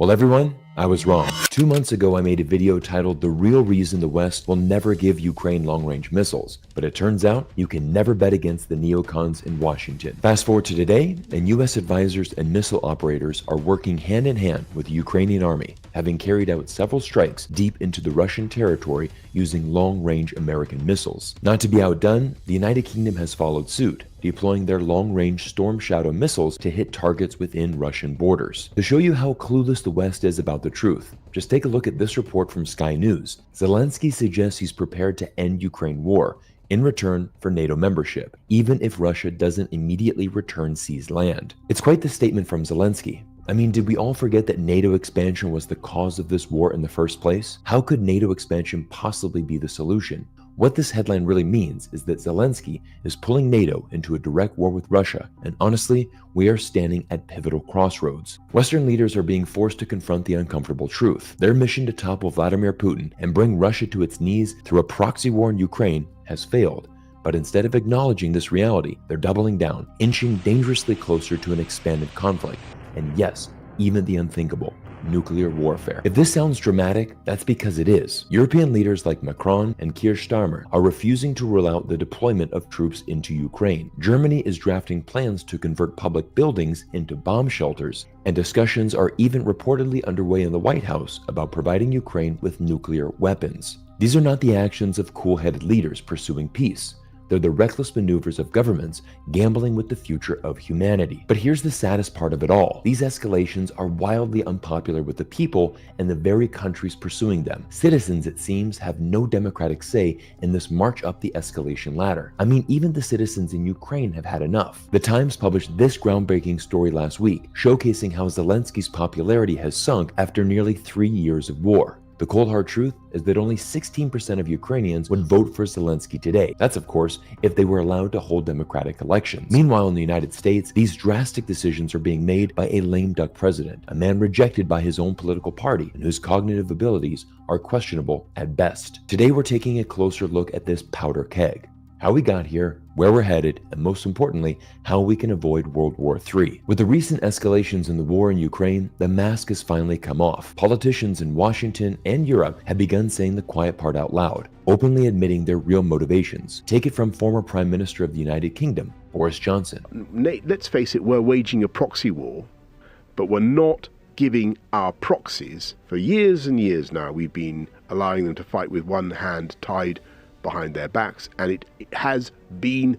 Well, everyone, I was wrong. 2 months ago, I made a video titled "The Real Reason the West Will Never Give Ukraine Long-Range Missiles," but it turns out you can never bet against the neocons in Washington. Fast forward to today, and US advisors and missile operators are working hand in hand with the Ukrainian army, having carried out several strikes deep into the Russian territory using long-range American missiles. Not to be outdone, the United Kingdom has followed suit, deploying their long-range Storm Shadow missiles to hit targets within Russian borders. To show you how clueless the West is about the truth, just take a look at this report from Sky News. Zelensky suggests he's prepared to end Ukraine war in return for NATO membership, even if Russia doesn't immediately return seized land. It's quite the statement from Zelensky. I mean, did we all forget that NATO expansion was the cause of this war in the first place? How could NATO expansion possibly be the solution? What this headline really means is that Zelensky is pulling NATO into a direct war with Russia, and honestly, we are standing at pivotal crossroads. Western leaders are being forced to confront the uncomfortable truth. Their mission to topple Vladimir Putin and bring Russia to its knees through a proxy war in Ukraine has failed. But instead of acknowledging this reality, they're doubling down, inching dangerously closer to an expanded conflict. And yes, even the unthinkable: nuclear warfare. If this sounds dramatic, that's because it is. European leaders like Macron and Keir Starmer are refusing to rule out the deployment of troops into Ukraine. Germany is drafting plans to convert public buildings into bomb shelters, and discussions are even reportedly underway in the White House about providing Ukraine with nuclear weapons. These are not the actions of cool-headed leaders pursuing peace. They're the reckless maneuvers of governments gambling with the future of humanity. But here's the saddest part of it all. These escalations are wildly unpopular with the people and the very countries pursuing them. Citizens, it seems, have no democratic say in this march up the escalation ladder. I mean, even the citizens in Ukraine have had enough. The Times published this groundbreaking story last week, showcasing how Zelensky's popularity has sunk after nearly 3 years of war. The cold hard truth is that only 16% of Ukrainians would vote for Zelensky today. That's, of course, if they were allowed to hold democratic elections. Meanwhile, in the United States, these drastic decisions are being made by a lame duck president, a man rejected by his own political party and whose cognitive abilities are questionable at best. Today, we're taking a closer look at this powder keg: how we got here, where we're headed, and most importantly, how we can avoid World War III. With the recent escalations in the war in Ukraine, the mask has finally come off. Politicians in Washington and Europe have begun saying the quiet part out loud, openly admitting their real motivations. Take it from former Prime Minister of the United Kingdom, Boris Johnson. Let's face it, we're waging a proxy war, but we're not giving our proxies. For years and years now, we've been allowing them to fight with one hand tied behind their backs, and it has been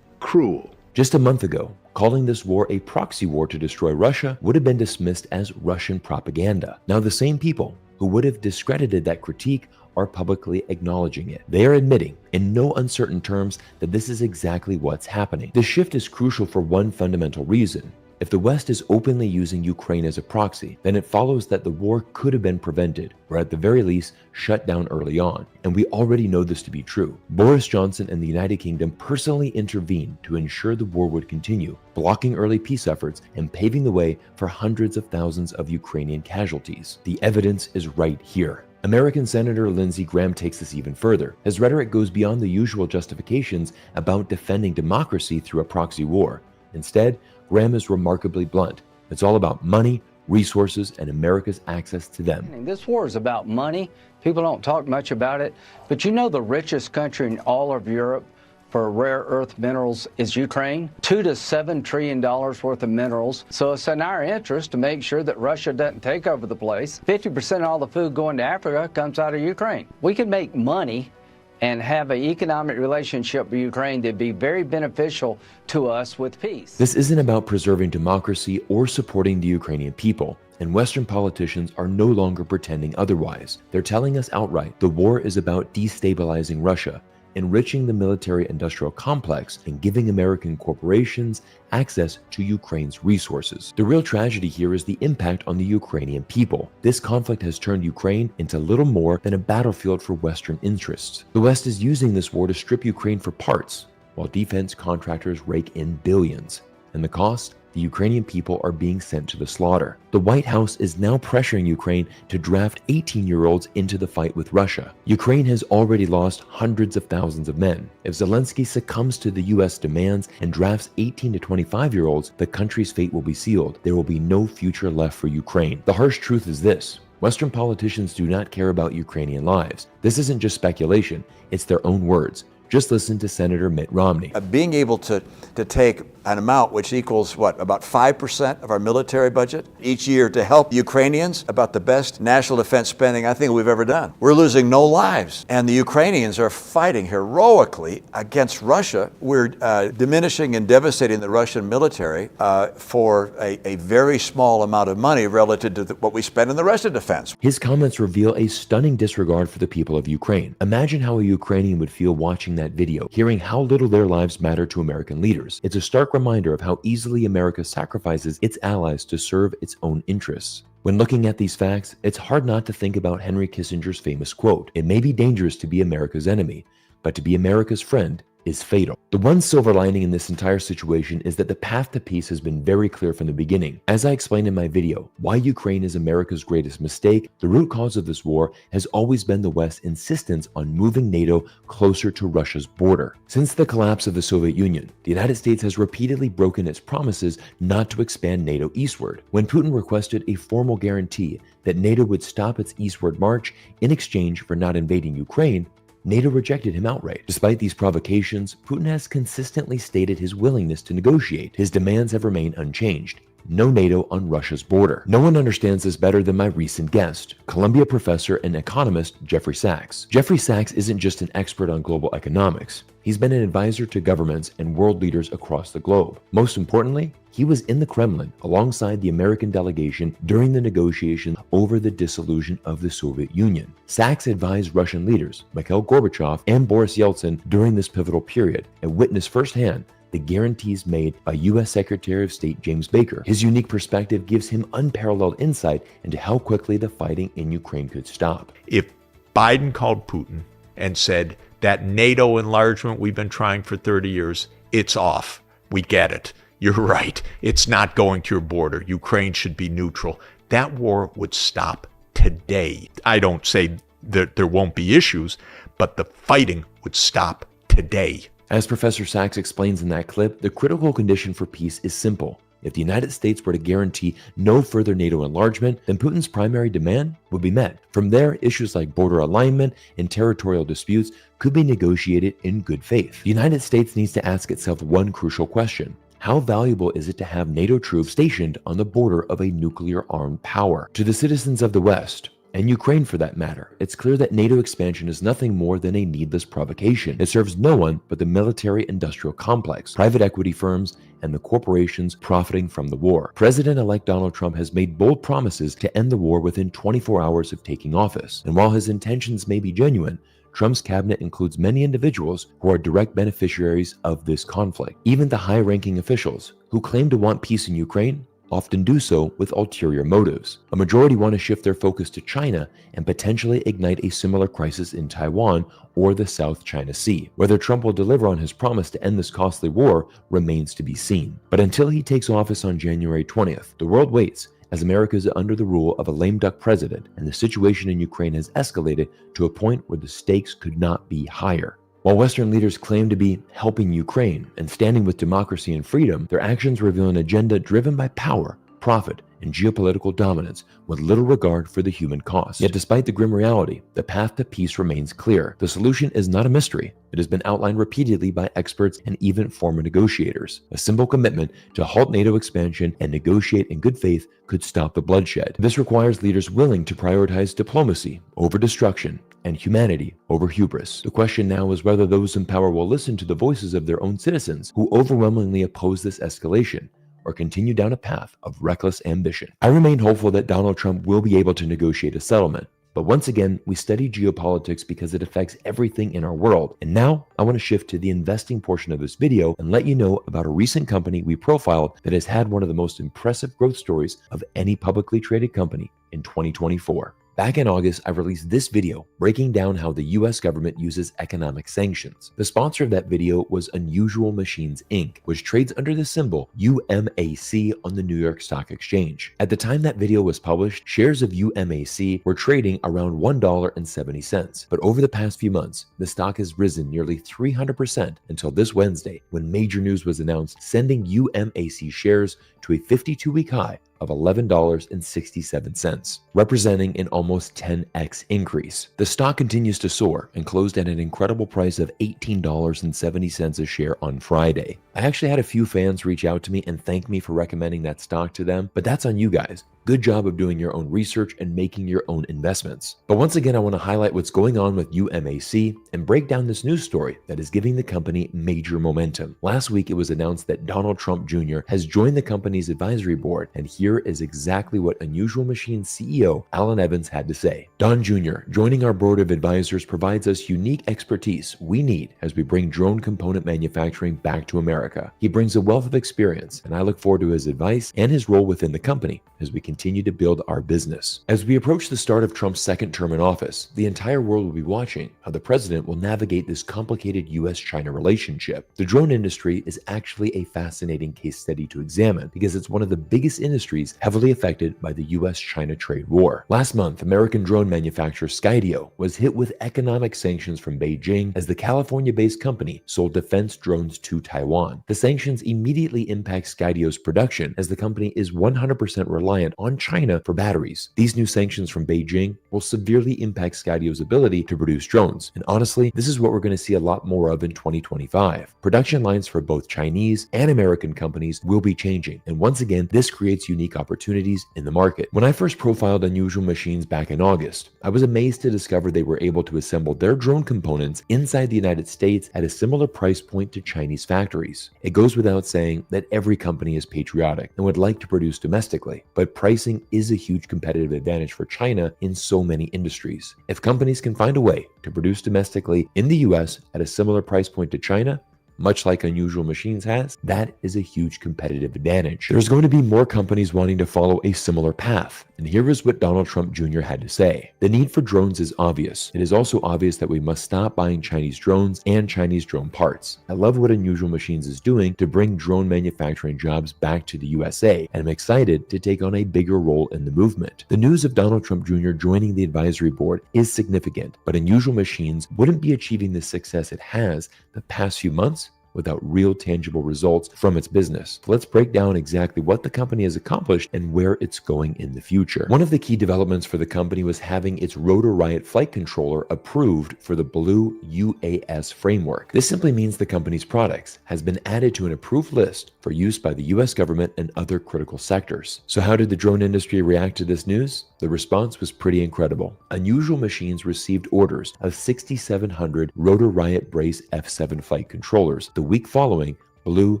cruel. Just a month ago, calling this war a proxy war to destroy Russia would have been dismissed as Russian propaganda. Now, the same people who would have discredited that critique are publicly acknowledging it. They are admitting, in no uncertain terms, that this is exactly what's happening. This shift is crucial for one fundamental reason. If the West is openly using Ukraine as a proxy, then it follows that the war could have been prevented, or at the very least, shut down early on. And we already know this to be true. Boris Johnson and the United Kingdom personally intervened to ensure the war would continue, blocking early peace efforts and paving the way for hundreds of thousands of Ukrainian casualties. The evidence is right here. American Senator Lindsey Graham takes this even further. His rhetoric goes beyond the usual justifications about defending democracy through a proxy war. Instead, Graham is remarkably blunt. It's all about money, resources, and America's access to them. This war is about money. People don't talk much about it. But you know, the richest country in all of Europe for rare earth minerals is Ukraine. $2 to $7 trillion worth of minerals. So it's in our interest to make sure that Russia doesn't take over the place. 50% of all the food going to Africa comes out of Ukraine. We can make money and have an economic relationship with Ukraine that'd be very beneficial to us with peace. This isn't about preserving democracy or supporting the Ukrainian people, and Western politicians are no longer pretending otherwise. They're telling us outright the war is about destabilizing Russia, enriching the military-industrial complex, and giving American corporations access to Ukraine's resources. The real tragedy here is the impact on the Ukrainian people. This conflict has turned Ukraine into little more than a battlefield for Western interests. The West is using this war to strip Ukraine for parts, while defense contractors rake in billions. And the cost? the Ukrainian people are being sent to the slaughter. The White House is now pressuring Ukraine to draft 18-year-olds into the fight with Russia. Ukraine has already lost hundreds of thousands of men. If Zelensky succumbs to the US demands and drafts 18 to 25-year-olds, the country's fate will be sealed. There will be no future left for Ukraine. The harsh truth is this: Western politicians do not care about Ukrainian lives. This isn't just speculation, it's their own words. Just listen to Senator Mitt Romney. Being able to take an amount which equals, about 5% of our military budget each year to help Ukrainians, about the best national defense spending I think we've ever done. We're losing no lives, and the Ukrainians are fighting heroically against Russia. We're diminishing and devastating the Russian military for a very small amount of money relative to what we spend in the rest of defense. His comments reveal a stunning disregard for the people of Ukraine. Imagine how a Ukrainian would feel watching that video, hearing how little their lives matter to American leaders. It's a stark reminder of how easily America sacrifices its allies to serve its own interests. When looking at these facts, it's hard not to think about Henry Kissinger's famous quote: "It may be dangerous to be America's enemy, but to be America's friend is fatal." The one silver lining in this entire situation is that the path to peace has been very clear from the beginning. As I explained in my video, Why Ukraine is America's Greatest Mistake, the root cause of this war has always been the West's insistence on moving NATO closer to Russia's border. Since the collapse of the Soviet Union, the United States has repeatedly broken its promises not to expand NATO eastward. When Putin requested a formal guarantee that NATO would stop its eastward march in exchange for not invading Ukraine, NATO rejected him outright. Despite these provocations, Putin has consistently stated his willingness to negotiate. His demands have remained unchanged: no NATO on Russia's border. No one understands this better than my recent guest, Columbia professor and economist Jeffrey Sachs. Jeffrey Sachs isn't just an expert on global economics. He's been an advisor to governments and world leaders across the globe. Most importantly, he was in the Kremlin alongside the American delegation during the negotiations over the dissolution of the Soviet Union. Sachs advised Russian leaders, Mikhail Gorbachev and Boris Yeltsin, during this pivotal period and witnessed firsthand the guarantees made by U.S. Secretary of State James Baker. His unique perspective gives him unparalleled insight into how quickly the fighting in Ukraine could stop. If Biden called Putin and said, that NATO enlargement we've been trying for 30 years, it's off. We get it. You're right. It's not going to your border. Ukraine should be neutral. That war would stop today. I don't say that there won't be issues, but the fighting would stop today. As Professor Sachs explains in that clip, the critical condition for peace is simple. If the United States were to guarantee no further NATO enlargement, then Putin's primary demand would be met. From there, issues like border alignment and territorial disputes could be negotiated in good faith. The United States needs to ask itself one crucial question: how valuable is it to have NATO troops stationed on the border of a nuclear-armed power? To the citizens of the West, and Ukraine for that matter, it's clear that NATO expansion is nothing more than a needless provocation. It serves no one but the military-industrial complex, private equity firms, and the corporations profiting from the war. President-elect Donald Trump has made bold promises to end the war within 24 hours of taking office. And while his intentions may be genuine, Trump's cabinet includes many individuals who are direct beneficiaries of this conflict. Even the high-ranking officials who claim to want peace in Ukraine often do so with ulterior motives. A majority want to shift their focus to China and potentially ignite a similar crisis in Taiwan or the South China Sea. Whether Trump will deliver on his promise to end this costly war remains to be seen. But until he takes office on January 20th, the world waits as America is under the rule of a lame duck president, and the situation in Ukraine has escalated to a point where the stakes could not be higher. While Western leaders claim to be helping Ukraine and standing with democracy and freedom, their actions reveal an agenda driven by power, profit, and geopolitical dominance with little regard for the human cost. Yet despite the grim reality, the path to peace remains clear. The solution is not a mystery. It has been outlined repeatedly by experts and even former negotiators. A simple commitment to halt NATO expansion and negotiate in good faith could stop the bloodshed. This requires leaders willing to prioritize diplomacy over destruction and humanity over hubris. The question now is whether those in power will listen to the voices of their own citizens who overwhelmingly oppose this escalation, or continue down a path of reckless ambition. I remain hopeful that Donald Trump will be able to negotiate a settlement. But once again, we study geopolitics because it affects everything in our world. And now I want to shift to the investing portion of this video and let you know about a recent company we profiled that has had one of the most impressive growth stories of any publicly traded company in 2024. Back in August, I released this video breaking down how the US government uses economic sanctions. The sponsor of that video was Unusual Machines Inc., which trades under the symbol UMAC on the New York Stock Exchange. At the time that video was published, shares of UMAC were trading around $1.70, but over the past few months, the stock has risen nearly 300% until this Wednesday, when major news was announced sending UMAC shares to a 52-week high of $11.67, representing an almost 10x increase. The stock continues to soar and closed at an incredible price of $18.70 a share on Friday. I actually had a few fans reach out to me and thank me for recommending that stock to them, but that's on you guys. Good job of doing your own research and making your own investments. But once again, I want to highlight what's going on with UMAC and break down this news story that is giving the company major momentum. Last week, it was announced that Donald Trump Jr. has joined the company's advisory board, and here is exactly what Unusual Machines CEO Alan Evans had to say. Don Jr. joining our board of advisors provides us unique expertise we need as we bring drone component manufacturing back to America. He brings a wealth of experience, and I look forward to his advice and his role within the company as we continue to build our business. As we approach the start of Trump's second term in office, the entire world will be watching how the president will navigate this complicated US-China relationship. The drone industry is actually a fascinating case study to examine because it's one of the biggest industries heavily affected by the US-China trade war. Last month, American drone manufacturer Skydio was hit with economic sanctions from Beijing as the California-based company sold defense drones to Taiwan. The sanctions immediately impact Skydio's production as the company is 100% reliant on China for batteries. These new sanctions from Beijing will severely impact Skydio's ability to produce drones. And honestly, this is what we're going to see a lot more of in 2025. Production lines for both Chinese and American companies will be changing. And once again, this creates unique opportunities in the market. When I first profiled Unusual Machines back in August, I was amazed to discover they were able to assemble their drone components inside the United States at a similar price point to Chinese factories. It goes without saying that every company is patriotic and would like to produce domestically, but pricing is a huge competitive advantage for China in so many industries. If companies can find a way to produce domestically in the US at a similar price point to China, much like Unusual Machines has, that is a huge competitive advantage. There's going to be more companies wanting to follow a similar path. And here is what Donald Trump Jr. had to say. The need for drones is obvious. It is also obvious that we must stop buying Chinese drones and Chinese drone parts. I love what Unusual Machines is doing to bring drone manufacturing jobs back to the USA, and I'm excited to take on a bigger role in the movement. The news of Donald Trump Jr. joining the advisory board is significant, but Unusual Machines wouldn't be achieving the success it has the past few months without real tangible results from its business. So let's break down exactly what the company has accomplished and where it's going in the future. One of the key developments for the company was having its Rotor Riot flight controller approved for the Blue UAS framework. This simply means the company's products has been added to an approved list for use by the US government and other critical sectors. So how did the drone industry react to this news? The response was pretty incredible. Unusual Machines received orders of 6,700 Rotor Riot Brace F7 flight controllers the week following Blue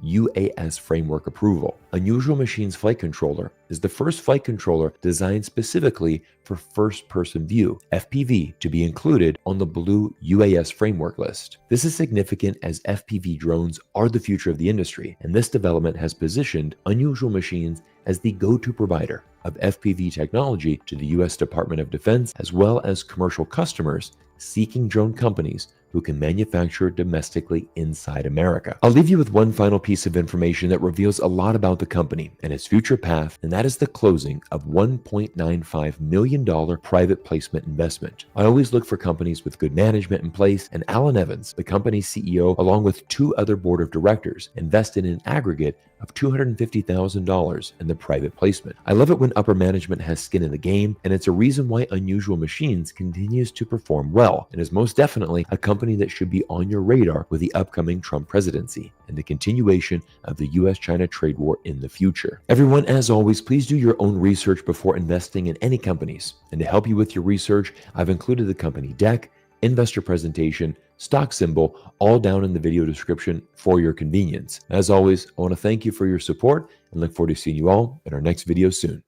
UAS framework approval. Unusual Machines flight controller is the first flight controller designed specifically for first-person view, FPV, to be included on the Blue UAS framework list. This is significant as FPV drones are the future of the industry, and this development has positioned Unusual Machines as the go-to provider of FPV technology to the US Department of Defense, as well as commercial customers seeking drone companies who can manufacture domestically inside America. I'll leave you with one final piece of information that reveals a lot about the company and its future path, and that is the closing of $1.95 million private placement investment. I always look for companies with good management in place, and Alan Evans, the company's CEO, along with 2 other board of directors, invested in an aggregate of $250,000 in the private placement. I love it when upper management has skin in the game, and it's a reason why Unusual Machines continues to perform well and is most definitely a company that should be on your radar with the upcoming Trump presidency and the continuation of the US-China trade war in the future. Everyone, as always, please do your own research before investing in any companies. And to help you with your research, I've included the company deck, investor presentation, stock symbol, all down in the video description for your convenience. As always, I want to thank you for your support and look forward to seeing you all in our next video soon.